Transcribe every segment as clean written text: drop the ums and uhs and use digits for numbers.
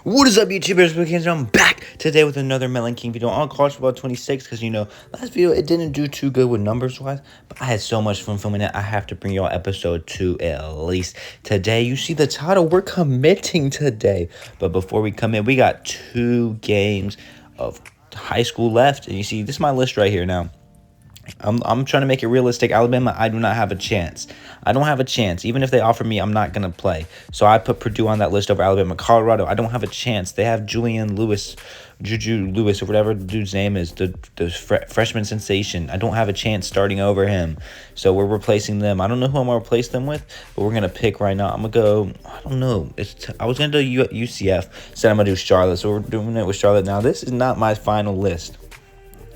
What is up, YouTubers? I'm back today with another Melon King video on College Football 26 because, last video, it didn't do too good with numbers-wise, but I had so much fun filming it, I have to bring y'all episode 2 at least. Today, you see the title, we're committing today. But before we commit, we got 2 games of high school left, and you see, this is my list right here now. I'm trying to make it realistic. Alabama, I do not have a chance. I don't have a chance. Even if they offer me, I'm not going to play. So I put Purdue on that list over Alabama. Colorado, I don't have a chance. They have Juju Lewis, or whatever the dude's name is, the freshman sensation. I don't have a chance starting over him. So we're replacing them. I don't know who I'm going to replace them with, but we're going to pick right now. I'm going to go, I don't know. I was going to do UCF. Said I'm going to do Charlotte. So we're doing it with Charlotte. Now, this is not my final list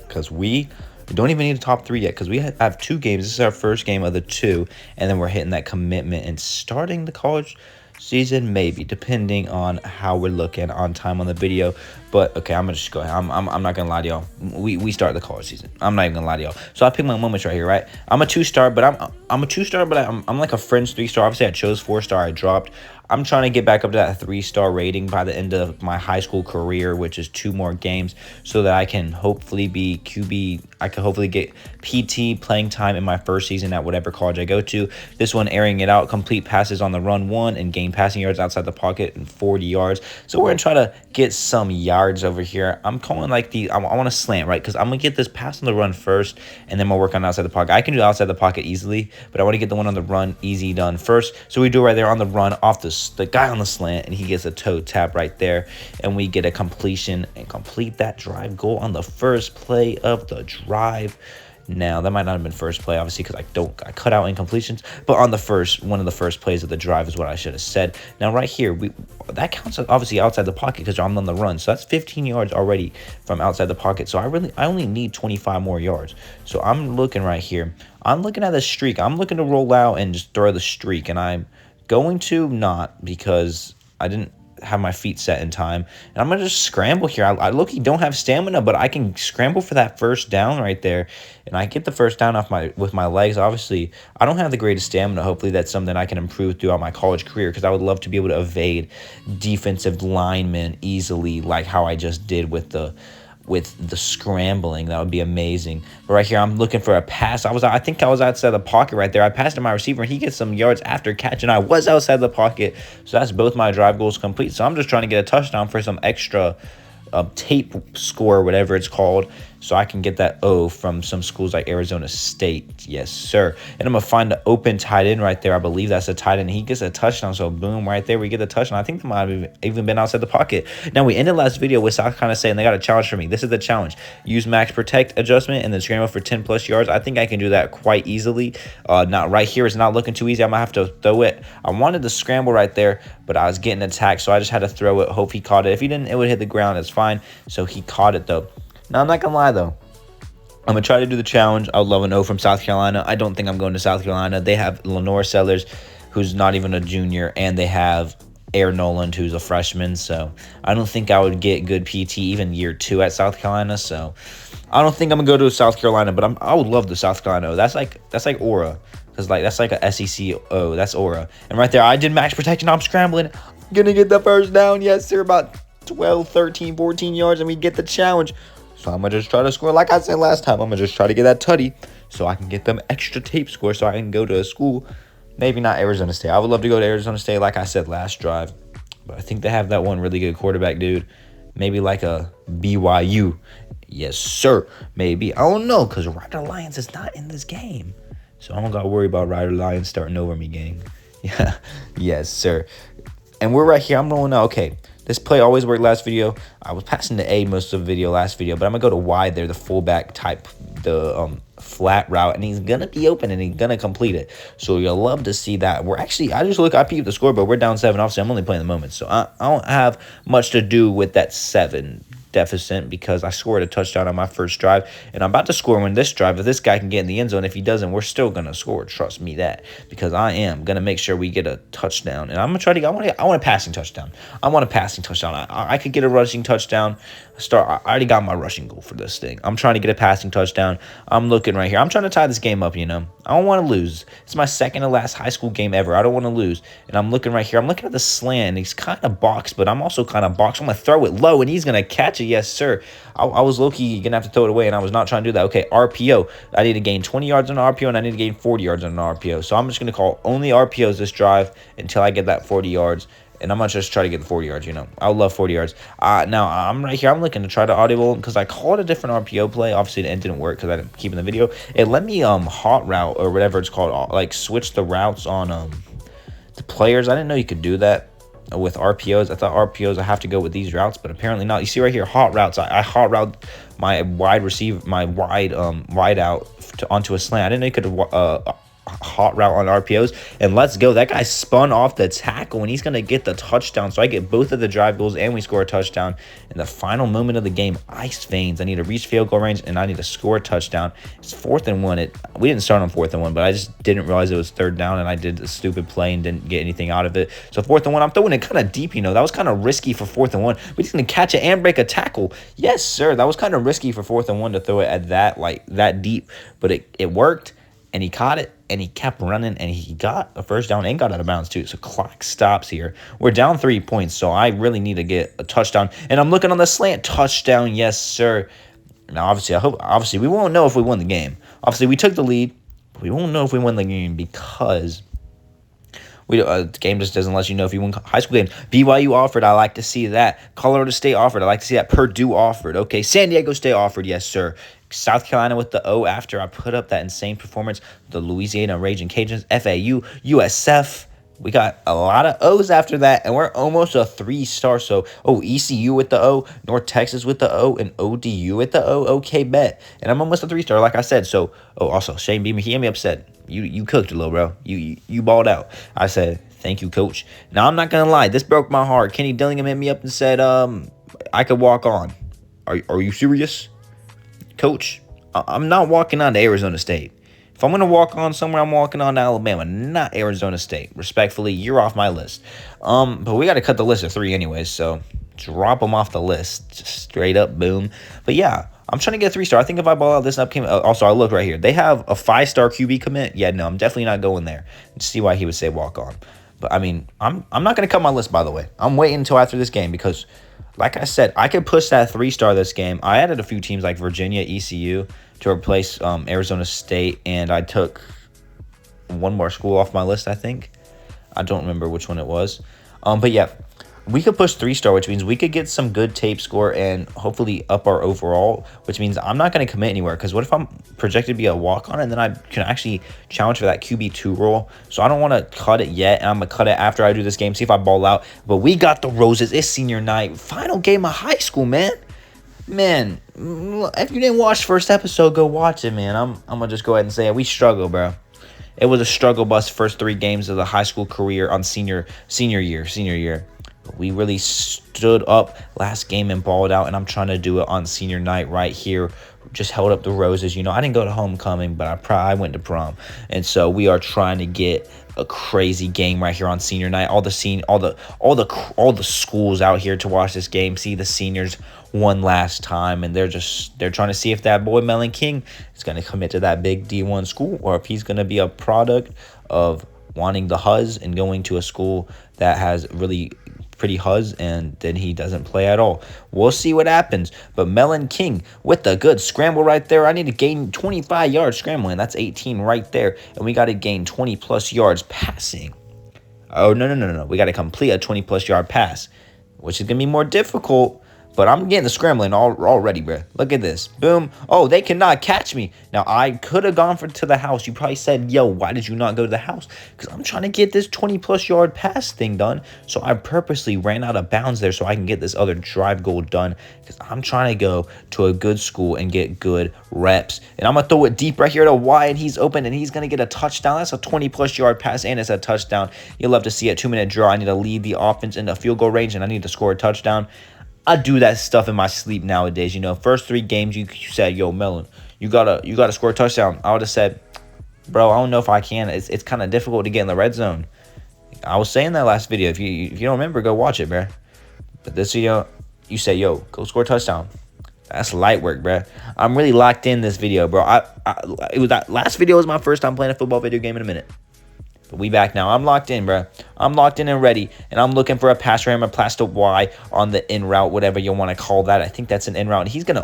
because we don't even need a top 3 yet because we have 2 games. This is our first game of the 2, and then we're hitting that commitment and starting the college season, maybe, depending on how we're looking on time on the video. But, okay, I'm going to just go ahead. I'm not going to lie to y'all. We start the college season. I'm not even going to lie to y'all. So I picked my moments right here, right? I'm a 2-star, but I'm a 2-star, but I'm like a fringe 3-star. Obviously, I chose 4-star. I dropped. I'm trying to get back up to that 3-star rating by the end of my high school career, which is 2 more games, so that I can hopefully be QB. I can hopefully get PT playing time in my first season at whatever college I go to. This one, airing it out, complete passes on the run 1, and gain passing yards outside the pocket and 40 yards. So we're going to try to get some yards over here. I'm calling like I want to slant, right? Because I'm going to get this pass on the run first, and then we'll work on outside the pocket. I can do outside the pocket easily, but I want to get the one on the run easy done first. So we do it right there on the run off the guy on the slant, and he gets a toe tap right there, and we get a completion and complete that drive goal on the first play of the drive. Now, that might not have been first play, obviously, because I cut out incompletions, but on the one of the first plays of the drive is what I should have said. Now, right here, that counts obviously outside the pocket because I'm on the run, so that's 15 yards already from outside the pocket. So I only need 25 more yards. So I'm looking right here. I'm looking at the streak. I'm looking to roll out and just throw the streak, and I'm going to not because I didn't have my feet set in time, and I'm gonna just scramble here. I look-y don't have stamina, but I can scramble for that first down right there, and I get the first down with my legs. Obviously, I don't have the greatest stamina. Hopefully, that's something I can improve throughout my college career because I would love to be able to evade defensive linemen easily, like how I just did with the scrambling. That would be amazing. But right here, I'm looking for a pass. I think I was outside the pocket right there. I passed to my receiver, and he gets some yards after catching. I was outside the pocket, so that's both my drive goals complete. So I'm just trying to get a touchdown for some extra tape score, whatever it's called, so I can get that O from some schools like Arizona State. Yes, sir. And I'm going to find the open tight end right there. I believe that's a tight end. He gets a touchdown, so boom, right there, we get the touchdown. I think they might have even been outside the pocket. Now, we ended last video with South Carolina saying they got a challenge for me. This is the challenge. Use max protect adjustment and then scramble for 10+ yards. I think I can do that quite easily. Not right here. It's not looking too easy. I'm going to have to throw it. I wanted to scramble right there, but I was getting attacked, so I just had to throw it. Hope he caught it. If he didn't, it would hit the ground. It's fine. So he caught it, though. Now, I'm not going to lie, though. I'm going to try to do the challenge. I would love an O from South Carolina. I don't think I'm going to South Carolina. They have Lenore Sellers, who's not even a junior, and they have Air Noland, who's a freshman. So I don't think I would get good PT even year 2 at South Carolina. So I don't think I'm going to go to South Carolina, but I would love the South Carolina O. That's like aura, because that's like a SEC O. That's aura. And right there, I did max protection. I'm scrambling. I'm going to get the first down. Yes, sir. About 12, 13, 14 yards, and we get the challenge. So I'm going to just try to score. Like I said last time, I'm going to just try to get that tutty so I can get them extra tape scores so I can go to a school. Maybe not Arizona State. I would love to go to Arizona State like I said last drive. But I think they have that one really good quarterback, dude. Maybe like a BYU. Yes, sir. Maybe. I don't know because Ryder Lions is not in this game. So I don't got to worry about Ryder Lions starting over me, gang. Yeah. Yes, sir. And we're right here. I'm rolling out. Okay. This play always worked last video. I was passing to A most of the video last video, but I'm going to go to Y there, the fullback type, the flat route, and he's going to be open, and he's going to complete it. So you'll love to see that. I peeped the score, but we're down 7. Obviously, I'm only playing the moment, so I don't have much to do with that 7. deficit because I scored a touchdown on my first drive, and I'm about to score one this drive. If this guy can get in the end zone, if he doesn't, we're still gonna score. Trust me that, because I am gonna make sure we get a touchdown, and I'm gonna try to. I want a passing touchdown. I want a passing touchdown. I could get a rushing touchdown. I already got my rushing goal for this thing. I'm trying to get a passing touchdown. I'm looking right here. I'm trying to tie this game up, I don't want to lose. It's my second to last high school game ever. I don't want to lose. And I'm looking right here. I'm looking at the slant. He's kind of boxed, but I'm also kind of boxed. I'm going to throw it low, and he's going to catch it. Yes, sir. I was low-key going to have to throw it away, and I was not trying to do that. Okay, RPO. I need to gain 20 yards on an RPO, and I need to gain 40 yards on an RPO. So I'm just going to call only RPOs this drive until I get that 40 yards. And I'm going to just try to get the 40 yards, I would love 40 yards. Now, I'm right here. I'm looking to try to audible because I called a different RPO play. Obviously, it didn't work because I didn't keep in the video. It let me hot route or whatever it's called, like switch the routes on the players. I didn't know you could do that with RPOs. I thought RPOs, I have to go with these routes, but apparently not. You see right here, hot routes. I hot route my wide receiver, my wide out onto a slant. I didn't know you could hot route on RPOs, and let's go. That guy spun off the tackle, and he's going to get the touchdown. So I get both of the drive goals, and we score a touchdown. In the final moment of the game, ice veins. I need to reach field goal range, and I need to score a touchdown. It's 4th and 1. We didn't start on 4th and 1, but I just didn't realize it was 3rd down, and I did a stupid play and didn't get anything out of it. So 4th and 1, I'm throwing it kind of deep, That was kind of risky for 4th and 1. But he's going to catch it and break a tackle. Yes, sir. That was kind of risky for 4th and 1 to throw it at that deep, but it worked. And he caught it, and he kept running, and he got a first down and got out of bounds, too. So clock stops here. We're down 3 points, so I really need to get a touchdown. And I'm looking on the slant. Touchdown, yes, sir. Now, obviously, we won't know if we won the game. Obviously, we took the lead, but we won't know if we won the game because the game just doesn't let you know if you win high school games. BYU offered. I like to see that. Colorado State offered. I like to see that. Purdue offered. Okay, San Diego State offered. Yes, sir. South Carolina with the O after I put up that insane performance. The Louisiana Raging Cajuns, FAU, USF. We got a lot of O's after that, and we're almost a 3-star. So, ECU with the O, North Texas with the O, and ODU with the O. Okay, bet. And I'm almost a 3-star, like I said. So, also, Shane Beamer, he had me upset. You cooked it, little bro. You balled out. I said, thank you, coach. Now, I'm not going to lie. This broke my heart. Kenny Dillingham hit me up and said, I could walk on. Are you serious? Coach, I'm not walking on to Arizona State. If I'm going to walk on somewhere, I'm walking on to Alabama, not Arizona State. Respectfully, you're off my list. But we got to cut the list of 3 anyways, so drop them off the list. Just straight up, boom. But yeah, I'm trying to get a 3-star. I think if I ball out this upcoming... Also, I look right here. They have a 5-star QB commit. Yeah, no, I'm definitely not going there. See why he would say walk on. But, I mean, I'm not going to cut my list, by the way. I'm waiting until after this game because... Like I said, I could push that 3-star this game. I added a few teams like Virginia, ECU to replace Arizona State, and I took one more school off my list, I think. I don't remember which one it was. But yeah, we could push 3-star, which means we could get some good tape score and hopefully up our overall, which means I'm not going to commit anywhere. Because what if I'm projected to be a walk-on and then I can actually challenge for that QB2 role? So I don't want to cut it yet. And I'm going to cut it after I do this game, see if I ball out. But we got the roses. It's senior night. Final game of high school, man. Man, if you didn't watch first episode, go watch it, man. I'm going to just go ahead and say it. We struggle, bro. It was a struggle bus first 3 games of the high school career on senior year. We really stood up last game and balled out, and I'm trying to do it on senior night right here. Just held up the roses. I didn't go to homecoming, but I went to prom. And so we are trying to get a crazy game right here on senior night. All the schools out here to watch this game, see the seniors one last time, and they're trying to see if that boy Melon King is going to commit to that big D1 school or if he's going to be a product of wanting the Huzz and going to a school that has really pretty Huzz, and then he doesn't play at all. We'll see what happens. But Melon King with the good scramble right there. I need to gain 25 yards scrambling. That's 18 right there. And we got to gain 20-plus yards passing. Oh, no. We got to complete a 20-plus yard pass, which is going to be more difficult. But I'm getting the scrambling already, bro. Look at this. Boom. Oh, they cannot catch me. Now, I could have gone to the house. You probably said, yo, why did you not go to the house? Because I'm trying to get this 20-plus yard pass thing done. So I purposely ran out of bounds there so I can get this other drive goal done. Because I'm trying to go to a good school and get good reps. And I'm going to throw it deep right here to Y, and he's open, and he's going to get a touchdown. That's a 20-plus yard pass, and it's a touchdown. You'll love to see a 2-minute draw. I need to lead the offense into field goal range, and I need to score a touchdown. I do that stuff in my sleep nowadays. You know, first 3 games you said, yo, Melon, you gotta score a touchdown. I would have said, bro, I don't know if I can. It's kind of difficult to get in the red zone. I was saying that last video. If you don't remember, go watch it, bro. But this video, you say, yo, go score a touchdown. That's light work, bro. I'm really locked in this video, bro. It was that last video was my first time playing a football video game in a minute. But we back now. I'm locked in, bro. I'm locked in and ready. And I'm looking for a pass ram, a plastic Y on the in route, whatever you want to call that. I think that's an in route. And he's going to,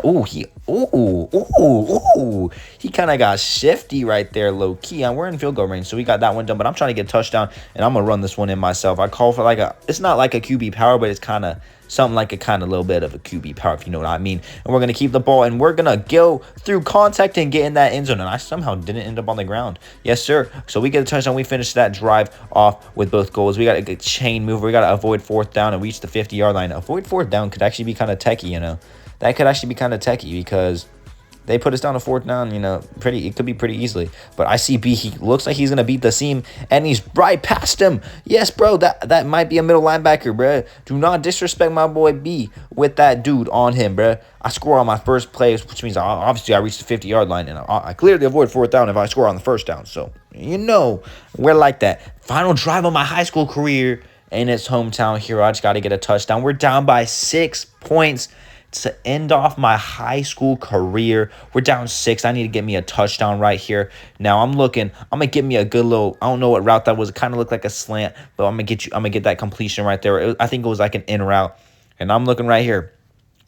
he kind of got shifty right there, low key. And we're in field goal range, so we got that one done. But I'm trying to get a touchdown, and I'm going to run this one in myself. I call for it's not like a QB power, but it's kind of something like a little bit of a QB power, if you know what I mean. And we're going to keep the ball, and we're going to go through contact and get in that end zone. And I somehow didn't end up on the ground. Yes, sir. So we get a touchdown. We finish that drive off with both goals. We got a good chain mover. We got to avoid 4th down and reach the 50-yard line. Avoid 4th down could actually be kind of techie, you know. That could actually be kind of techie because they put us down to 4th down, you know, it could be pretty easily. But I see B, he looks like he's going to beat the seam, and he's right past him. Yes, bro, that might be a middle linebacker, bro. Do not disrespect my boy B with that dude on him, bro. I score on my first play, which means obviously I reached the 50-yard line, and I clearly avoid 4th down if I score on the 1st down. So, you know, we're like that. Final drive of my high school career in its hometown hero. I just got to get a touchdown. We're down by 6 points. To end off my high school career. We're down 6. I need to get me a touchdown right here. Now I'm going to get me a good little, I don't know what route that was. It kind of looked like a slant, but I'm going to get that completion right there. I think it was like an in route. And I'm looking right here.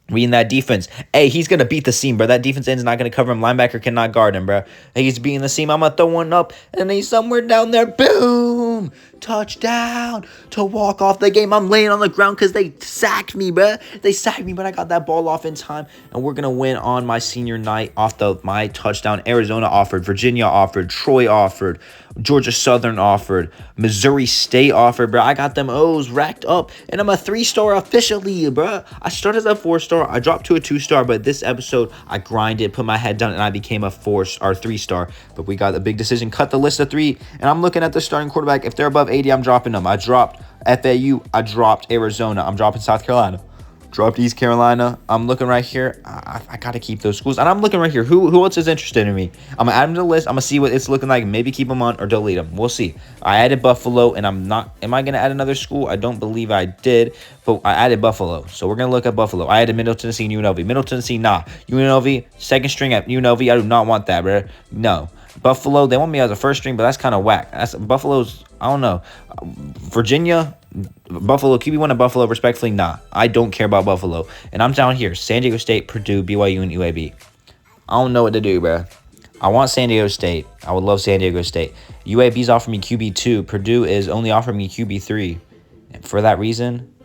Reading that defense. Hey, he's going to beat the seam, bro. That defense end's not going to cover him. Linebacker cannot guard him, bro. Hey, he's beating the seam. I'm going to throw one up, and he's somewhere down there. Boom! Touchdown to walk off the game. I'm laying on the ground because they sacked me, bro. They sacked me, but I got that ball off in time, and we're going to win on my senior night off my touchdown. Arizona offered. Virginia offered. Troy offered. Georgia Southern offered. Missouri State offered, bro. I got them O's racked up, and I'm a 3-star officially, bro. I started as a 4-star. I dropped to a 2-star, but this episode, I grinded, put my head down, and I became a 3-star. But we got the big decision. Cut the list of 3, and I'm looking at the starting quarterback. If they're above 80, I'm dropping them. I dropped FAU. I dropped Arizona. I'm dropping South Carolina. Dropped East Carolina. I'm looking right here. I got to keep those schools. And I'm looking right here. Who else is interested in me? I'm going to add them to the list. I'm going to see what it's looking like. Maybe keep them on or delete them. We'll see. I added Buffalo, and I'm not. Am I going to add another school? I don't believe I did, but I added Buffalo. So we're going to look at Buffalo. I added Middle Tennessee and UNLV. Middle Tennessee, nah. UNLV, second string at UNLV. I do not want that, bro. No. Buffalo, they want me as a first string, but that's kind of whack. Buffalo's, I don't know. Virginia, Buffalo, QB1 of Buffalo, respectfully, nah. I don't care about Buffalo. And I'm down here. San Diego State, Purdue, BYU, and UAB. I don't know what to do, bro. I want San Diego State. I would love San Diego State. UAB's offering me QB2. Purdue is only offering me QB3. And for that reason,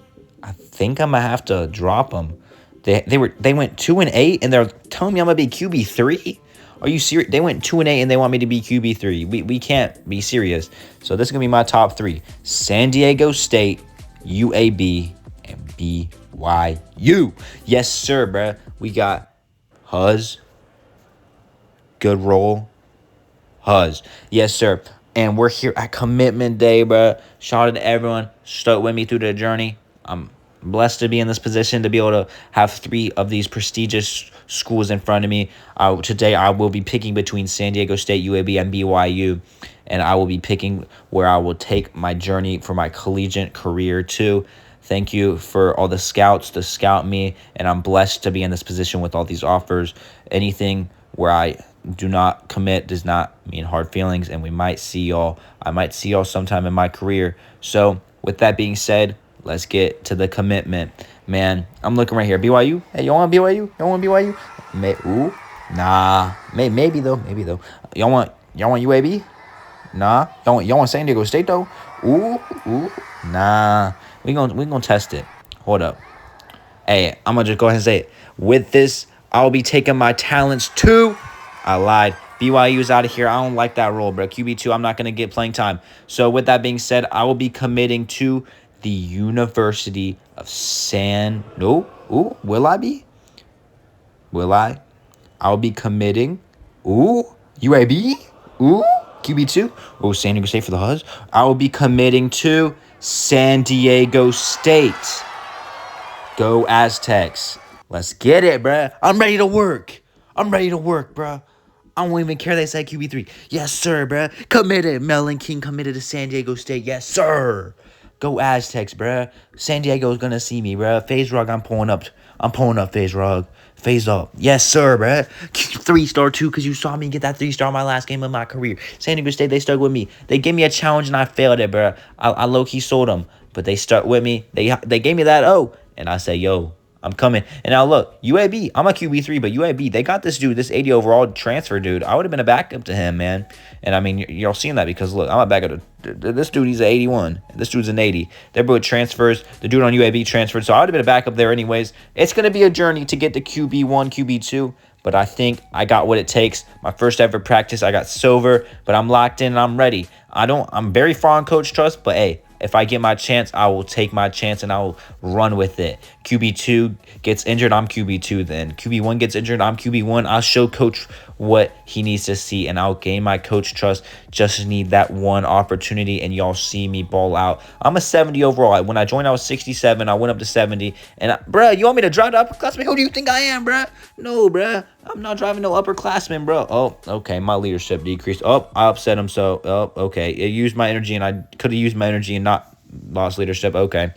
I think I'm going to have to drop them. They went 2-8, and they're telling me I'm going to be QB3? Are you serious? They went 2-8 and they want me to be QB3. We can't be serious. So this is gonna be my top 3: San Diego State, UAB, and BYU. Yes, sir, bruh. We got Huz. Good roll. Huz. Yes, sir. And we're here at commitment day, bruh. Shout out to everyone. Stuck with me through the journey. I'm blessed to be in this position to be able to have 3 of these prestigious schools in front of me. Today, I will be picking between San Diego State, UAB, and BYU, and I will be picking where I will take my journey for my collegiate career too. Thank you for all the scouts to scout me, and I'm blessed to be in this position with all these offers. Anything where I do not commit does not mean hard feelings, and I might see y'all sometime in my career. So with that being said, let's get to the commitment. Man, I'm looking right here. BYU? Hey, y'all want BYU? Y'all want BYU? Nah. Maybe though. Y'all want UAB? Nah. Y'all want San Diego State though? Nah. We gonna test it. Hold up. Hey, I'm gonna just go ahead and say it. With this, I'll be taking my talents to. I lied. BYU's out of here. I don't like that role, bro. QB2, I'm not gonna get playing time. So with that being said, I will be committing to the University of will I be? Will I? I'll be committing. UAB? QB2? San Diego State for the Huz. I will be committing to San Diego State. Go Aztecs. Let's get it, bruh. I'm ready to work. Bruh. I don't even care they said QB3. Yes, sir, bruh. Committed. Melon King committed to San Diego State. Yes, sir. Go Aztecs, bruh. San Diego's gonna see me, bruh. Phase Rug, I'm pulling up. Phase Rug. Phase up. Yes, sir, bruh. 3-star too, because you saw me get that 3-star my last game of my career. San Diego State, they stuck with me. They gave me a challenge and I failed it, bruh. I low-key sold them, but they stuck with me. They gave me that O, and I said, yo, I'm coming. And now look, UAB, I'm a QB3, but UAB, they got this dude, this 80 overall transfer dude. I would have been a backup to him, man. And I mean, y'all seeing that because look, I'm a backup to this dude. He's an 81. This dude's an 80. They're both transfers. The dude on UAB transferred, so I would have been a backup there anyways. It's gonna be a journey to get to QB1, QB2. But I think I got what it takes. My first ever practice, I got silver, but I'm locked in and I'm ready. I'm very far on Coach Trust, but hey, if I get my chance, I will take my chance and I will run with it. QB2 gets injured, I'm QB2 then. QB1 gets injured, I'm QB1. I'll show Coach what he needs to see and I'll gain my coach trust. Just need that one opportunity and y'all see me ball out. I'm a 70 overall. When I joined, I was 67. I went up to 70. And bruh, you want me to drive the upperclassman? Who do you think I am, bruh? No, bruh. I'm not driving no upperclassman, bro. Oh, okay. My leadership decreased. Oh, I upset him. So, oh, okay. It used my energy and I could have used my energy and not lost leadership. Okay.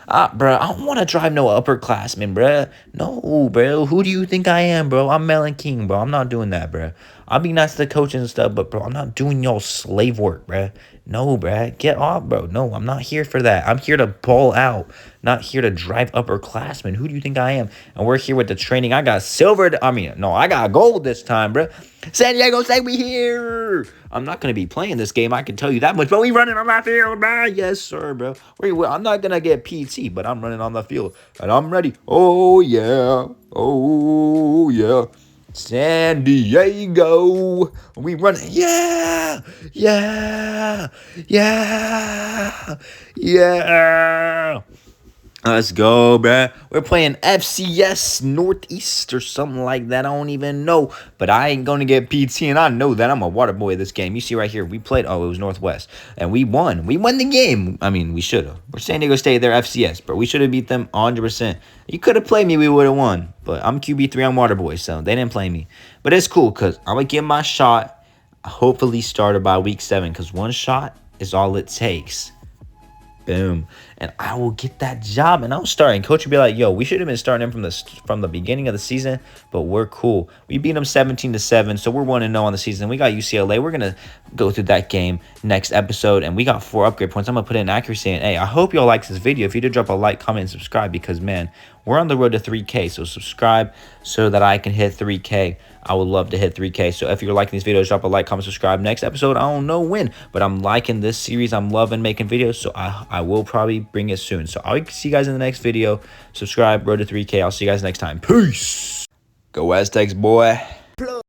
Bro, I don't want to drive no upperclassman, bro. No, bro. Who do you think I am, bro? I'm Melon King, bro. I'm not doing that, bro. I'll be nice to the coaches and stuff, but, bro, I'm not doing y'all slave work, bro. No, bro. Get off, bro. No, I'm not here for that. I'm here to ball out, not here to drive upperclassmen. Who do you think I am? And we're here with the training. I got silver. I got gold this time, bro. San Diego State, we here. I'm not going to be playing this game. I can tell you that much. But we running on that field, bro. Yes, sir, bro. I'm not going to get PT, but I'm running on the field. And I'm ready. Oh, yeah. Oh, yeah. San Diego. We running. Yeah. Yeah. Yeah. Yeah. Let's go, bruh. We're playing FCS Northeast or something like that. I don't even know. But I ain't going to get PT, and I know that. I'm a water boy this game. You see right here, we played. Oh, it was Northwest. And we won. We won the game. I mean, we should have. We're San Diego State. They're FCS. But we should have beat them 100%. You could have played me. We would have won. But I'm QB3. I'm water boy. So they didn't play me. But it's cool because I'm going to get my shot. Hopefully started by week 7. Because one shot is all it takes. Boom. And I will get that job and I'll start. And coach will be like, yo, we should have been starting him from the beginning of the season, but we're cool. We beat them 17-7, so we're 1-0 on the season. We got UCLA. We're going to go through that game next episode, and we got 4 upgrade points. I'm going to put in accuracy. And, hey, I hope y'all like this video. If you did, drop a like, comment, and subscribe because, man, we're on the road to 3K. So subscribe so that I can hit 3K. I would love to hit 3K. So if you're liking these videos, drop a like, comment, subscribe. Next episode, I don't know when, but I'm liking this series. I'm loving making videos, so I will probably bring it soon. So I'll see you guys in the next video. Subscribe, road to 3K. I'll see you guys next time. Peace. Go Aztecs, boy.